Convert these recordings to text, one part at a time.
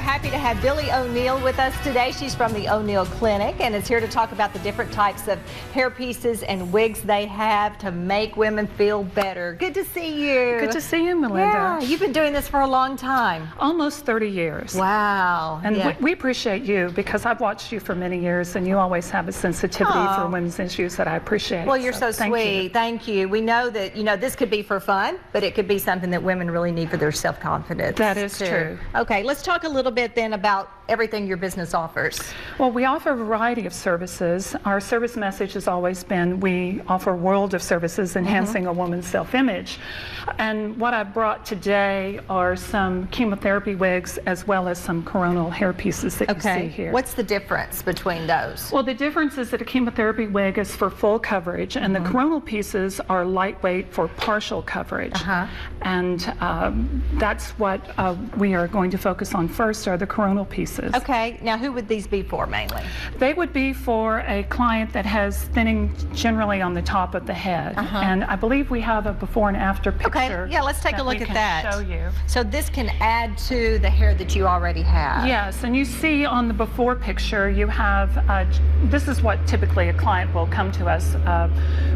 happy to have Billie O'Neill with us today. She's from the O'Neill Clinic and is here to talk about the different types of hair pieces and wigs they have to make women feel better. Good to see you. Good to see you, Melinda. Yeah, you've been doing this for a long time. Almost 30 years. Wow. And we appreciate you because I've watched you for many years and you always have a sensitivity for women's issues that I appreciate. Well, you're so sweet. Thank you. We know that, this could be for fun, but it could be something that women really need for their self-confidence. That is true. Okay, let's talk a little bit then about everything your business offers. Well, we offer a variety of services. Our service message has always been we offer a world of services enhancing a woman's self-image. And what I brought today are some chemotherapy wigs as well as some coronal hair pieces that you see here. What's the difference between those? Well, the difference is that a chemotherapy wig is for full coverage and the coronal pieces are lightweight for partial coverage. And that's what we are going to focus on first, are the coronal pieces. Okay, now who would these be for mainly? They would be for a client that has thinning generally on the top of the head. And I believe we have a before and after picture. Okay, yeah, let's take a look at that. Show you. So this can add to the hair that you already have. Yes, and you see on the before picture you have, this is what typically a client will come to us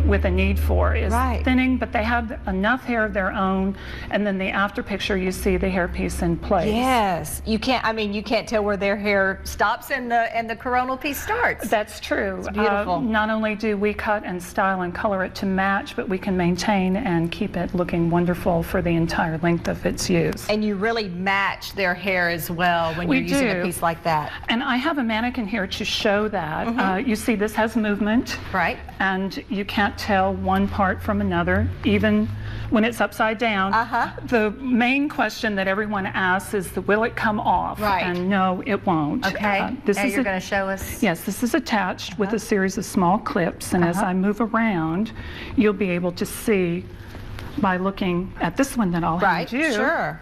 with a need for, is thinning, but they have enough hair of their own, and then the after picture you see the hair piece in place. Yes, you can't, you can't tell where their hair stops and the coronal piece starts. That's true. It's beautiful. Not only do we cut and style and color it to match, but we can maintain and keep it looking wonderful for the entire length of its use. And you really match their hair as well when you're using a piece like that. And I have a mannequin here to show that. You see this has movement. Right. And you can't tell one part from another, even when it's upside down. The main question that everyone asks is, will it come off? Right. And no, it won't. Okay, now you're going to show us? Yes, this is attached with a series of small clips, and as I move around, you'll be able to see by looking at this one that I'll hand you. Sure.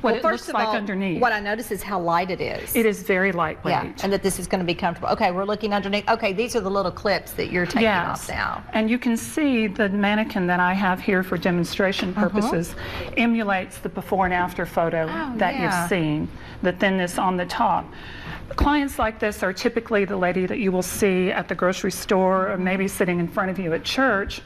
What it looks like underneath. What I notice is how light it is. It is very lightweight. Yeah, and that this is going to be comfortable. Okay, we're looking underneath. Okay, these are the little clips that you're taking off now. And you can see the mannequin that I have here for demonstration purposes emulates the before and after photo that you've seen, the thinness on the top. Clients like this are typically the lady that you will see at the grocery store or maybe sitting in front of you at church,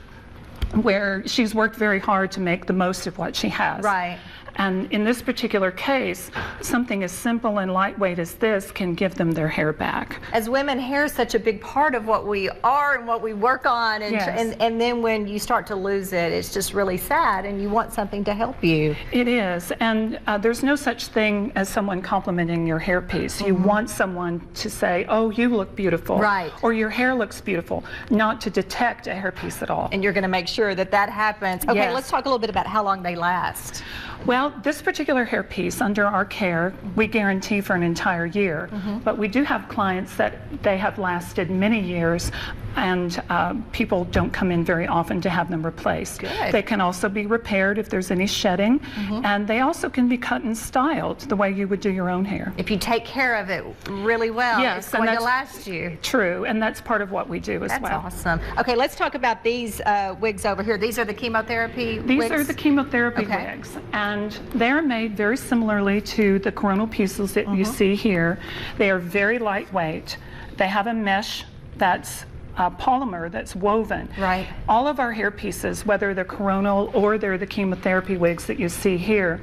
where she's worked very hard to make the most of what she has. Right. And in this particular case, something as simple and lightweight as this can give them their hair back. As women, hair is such a big part of what we are and what we work on, and then when you start to lose it, it's just really sad, and you want something to help you. It is, and there's no such thing as someone complimenting your hair piece. You want someone to say, oh, you look beautiful. Right. Or your hair looks beautiful, not to detect a hair piece at all. And you're going to make sure that that happens. Okay, let's talk a little bit about how long they last. Well, this particular hair piece, under our care, we guarantee for an entire year. But we do have clients that they have lasted many years, and people don't come in very often to have them replaced. Good. They can also be repaired if there's any shedding, and they also can be cut and styled the way you would do your own hair. If you take care of it really well, it's going to last you. True, and that's part of what we do as well. That's awesome. Okay, let's talk about these wigs over here. These are the chemotherapy wigs? These are the chemotherapy wigs, and they're made very similarly to the coronal pieces that you see here. They are very lightweight. They have a mesh that's polymer that's woven. Right. All of our hair pieces, whether they're coronal or they're the chemotherapy wigs that you see here,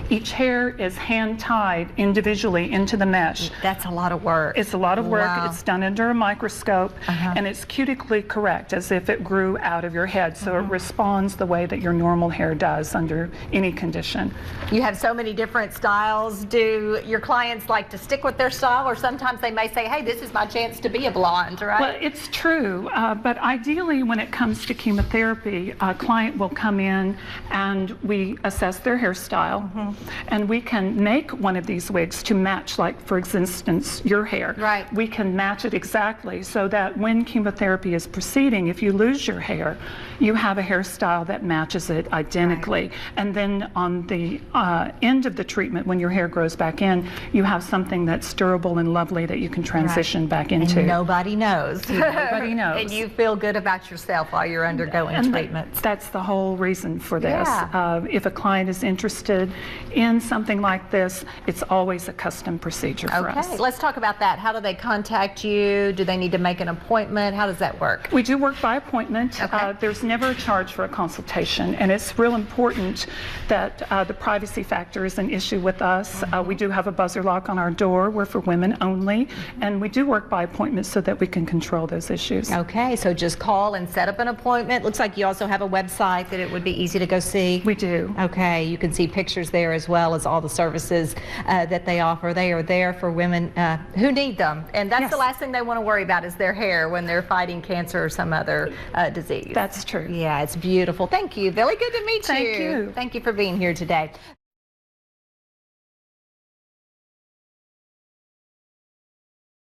each hair is hand tied individually into the mesh. That's a lot of work. It's a lot of work. It's done under a microscope, and it's cutically correct, as if it grew out of your head. So it responds the way that your normal hair does under any condition. You have so many different styles. Do your clients like to stick with their style, or sometimes they may say, hey, this is my chance to be a blonde, right? Well, it's true, but ideally when it comes to chemotherapy, a client will come in and we assess their hairstyle. And we can make one of these wigs to match, like, for instance, your hair. Right. We can match it exactly so that when chemotherapy is proceeding, if you lose your hair, you have a hairstyle that matches it identically. And then on the end of the treatment, when your hair grows back in, you have something that's durable and lovely that you can transition back into. And nobody knows. Nobody knows. And you feel good about yourself while you're undergoing treatments. That's the whole reason for this. If a client is interested in something like this, it's always a custom procedure for us. Okay, let's talk about that. How do they contact you? Do they need to make an appointment? How does that work? We do work by appointment. Okay. There's never a charge for a consultation, and it's real important that the privacy factor is an issue with us. We do have a buzzer lock on our door. We're for women only, and we do work by appointment so that we can control those issues. Okay, so just call and set up an appointment. Looks like you also have a website that it would be easy to go see. We do. Okay, you can see pictures there as well as all the services that they offer. They are there for women who need them, and that's the last thing they want to worry about is their hair when they're fighting cancer or some other disease. That's true. Yeah, it's beautiful. Thank you, Billy. Good to meet you. Thank you. Thank you for being here today.